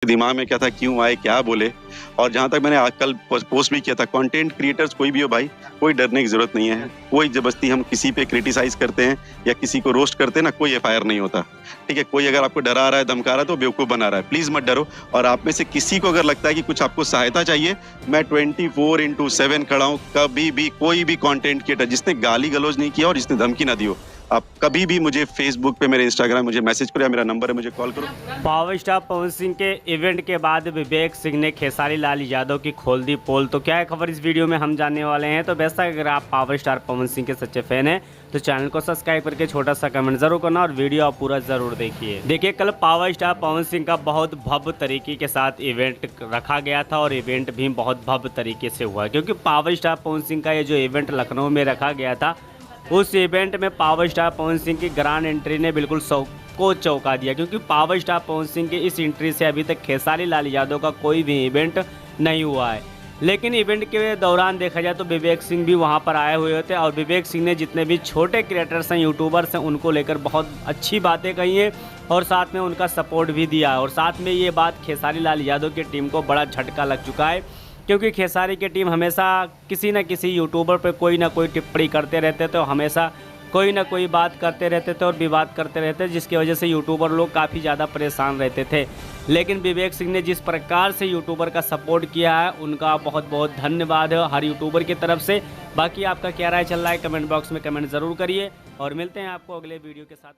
दिमाग में क्या था, क्यों आए, क्या बोले। और जहाँ तक मैंने कल पोस्ट भी किया था, कंटेंट क्रिएटर्स कोई भी हो भाई, कोई डरने की जरूरत नहीं है। कोई जबरदस्ती हम किसी पे क्रिटिसाइज करते हैं या किसी को रोस्ट करते हैं ना, कोई एफआईआर नहीं होता, ठीक है। कोई अगर आपको डरा रहा है, धमका रहा है, तो बेवकूफ बना रहा है, प्लीज मत डरो। और आप में से किसी को अगर लगता है कि कुछ आपको सहायता चाहिए, मैं 24/7 खड़ा हूँ। कभी भी कोई भी कंटेंट क्रिएटर जिसने गाली गलौज नहीं किया और जिसने धमकी ना दी हो, आप कभी भी मुझे फेसबुक पे, मेरे इंस्टाग्राम मुझे मैसेज करो या मेरा नंबर है, मुझे कॉल करो। पावर स्टार पवन सिंह के इवेंट के बाद विवेक सिंह ने खेसारी लाल यादव की खोल दी पोल। तो क्या है खबर, इस वीडियो में हम जानने वाले हैं। तो वैसा अगर आप पावर स्टार पवन सिंह के सच्चे फैन हैं तो चैनल को सब्सक्राइब करके छोटा सा कमेंट जरूर करना और वीडियो आप पूरा जरूर देखिए। देखिए, कल पावर स्टार पवन सिंह का बहुत भव्य तरीके के साथ इवेंट रखा गया था और इवेंट भी बहुत भव्य तरीके से हुआ, क्योंकि पावर स्टार पवन सिंह का ये जो इवेंट लखनऊ में रखा गया था, उस इवेंट में पावर स्टार पवन सिंह की ग्रैंड एंट्री ने बिल्कुल सबको चौंका दिया, क्योंकि पावर स्टार पवन सिंह की इस एंट्री से अभी तक खेसारी लाल यादव का कोई भी इवेंट नहीं हुआ है। लेकिन इवेंट के दौरान देखा जाए तो विवेक सिंह भी वहां पर आए हुए थे और विवेक सिंह ने जितने भी छोटे क्रिएटर्स हैं, यूट्यूबर्स हैं, उनको लेकर बहुत अच्छी बातें कही हैं और साथ में उनका सपोर्ट भी दिया है। और साथ में ये बात खेसारी लाल यादव की टीम को बड़ा झटका लग चुका है, क्योंकि खेसारी की टीम हमेशा किसी न किसी यूट्यूबर पे कोई ना कोई टिप्पणी करते रहते थे, हमेशा कोई ना कोई बात करते रहते थे और विवाद करते रहते, जिसकी वजह से यूट्यूबर लोग काफ़ी ज़्यादा परेशान रहते थे। लेकिन विवेक सिंह ने जिस प्रकार से यूट्यूबर का सपोर्ट किया है, उनका बहुत बहुत धन्यवाद है हर यूट्यूबर की तरफ से। बाकी आपका क्या राय चल रहा है, कमेंट बॉक्स में कमेंट ज़रूर करिए और मिलते हैं आपको अगले वीडियो के साथ।